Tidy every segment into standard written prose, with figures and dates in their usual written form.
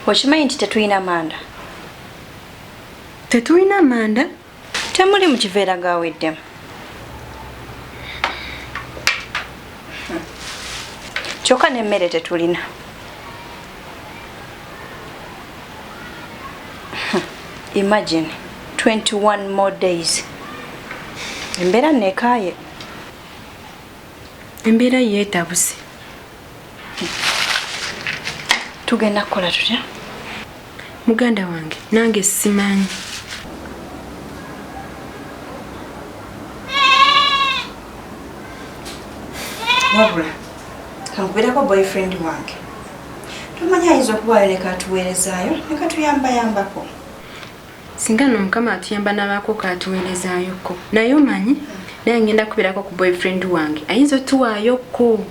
Okimanyi nti tetulina manda? Tetulina manda? Temuli mu kiveera gaweddemu. Kyokka n'emmere tetulina. Imagine 21 more days. Embeera neekaaye. Embeera yeetabuse. Tugenda kukola tutya? Muganda wange nange simanyi. Wabula kankubeerako boyfriend wange. Tomanyi ayinza okubaayo ne katuweerezaayo ne katuyambayambako. Singa n'omukama atuyamba n'abaako katuweerezaayoko. Naye omanyi naye ngenda kubeerako ku boyfriend wange ayinza otuwaayoko.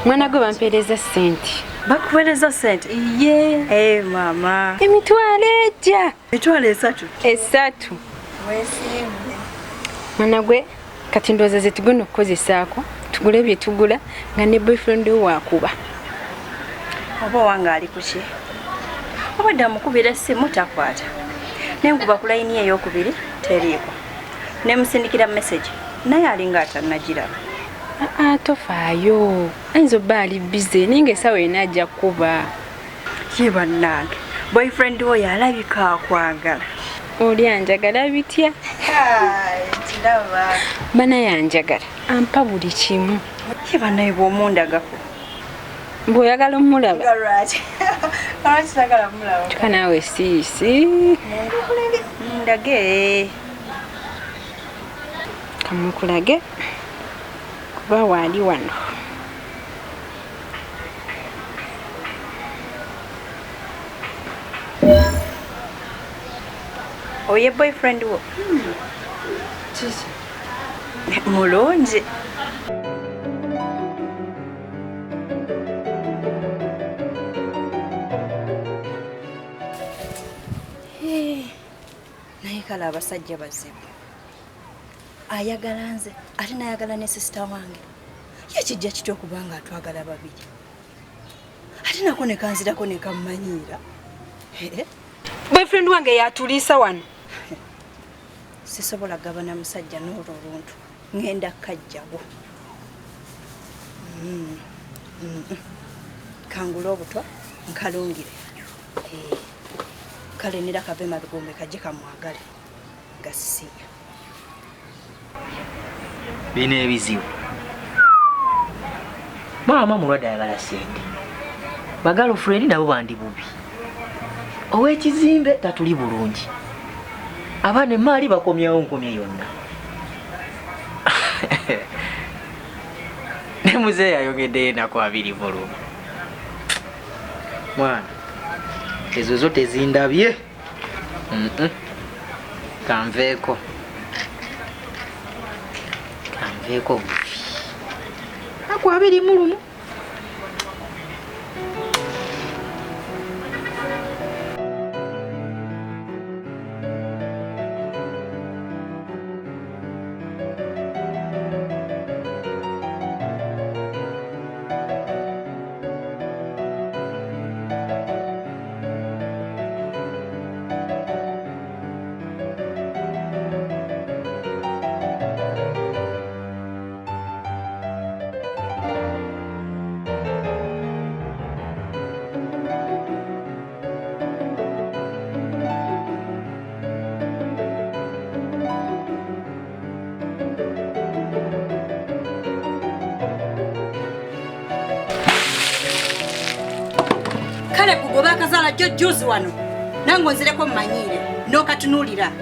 Mwana gwe bampeereza ssente. Bakuweereza ssente? Iye. Mama. Emitwalo ejja. Emitwalo 3. 3. Weesiimye. Mwana gwe kati ndowooza ze tugenda okukozesaako tugule bye tugula nga ne boyfriend we waakuba. Oba wange ali ku ki? Obadde amukubira essimu takwata. Nenkuba ku layini ey'okubiri teriiko. Ne musindikira message naye alinga atannagiraba. Tofaayo. Ayinza obba ali bize naye ng'essaawa yonna ajja kuba. Ye bannange boyfriend oyo alabika akwagala. Oli anjagala bitya? Kiraba. Banaye anjagala ampa buli kimu. Ye bannaye bw'omundagako. Bw'oyagala omulaba? Sagala mulaba. Tuka naawe siisi. Ndage. Kamukulage kuba waali wano. Oye boyfriend wo? Mulungi. Naye kale abasajja bazibu. ayagala nze ate nayagala ne sisita wange ye kijja kityo kubanga atwagala babiri ate nako ne kanzirako ne kammanyiira. Boyfriend wange yatuliisa wano. Sisobola gabana musajja n'olwo oluntu ngenda kajjawo. Kangula obutwa nkalungire. Kale nira kave malugombe kaje kamwagale gasiya. Bine ebizibu. Mama mulwadde ayagala sente. Bagalo friend nabo bandi bubi. Ow'ekizimbe tatuli bulungi. Abaana emaali bakomyawo nkomye yonna. Ne muzeeyi ayogedde ennaku 2 volume. Mwana, ezo zo tezindabye. Kanveeko. Kanveeko bufi. Aku 2 mulumu. Kale kugoba kazala jjo juzi wano nango nzireko mmanyire n'okatunulira.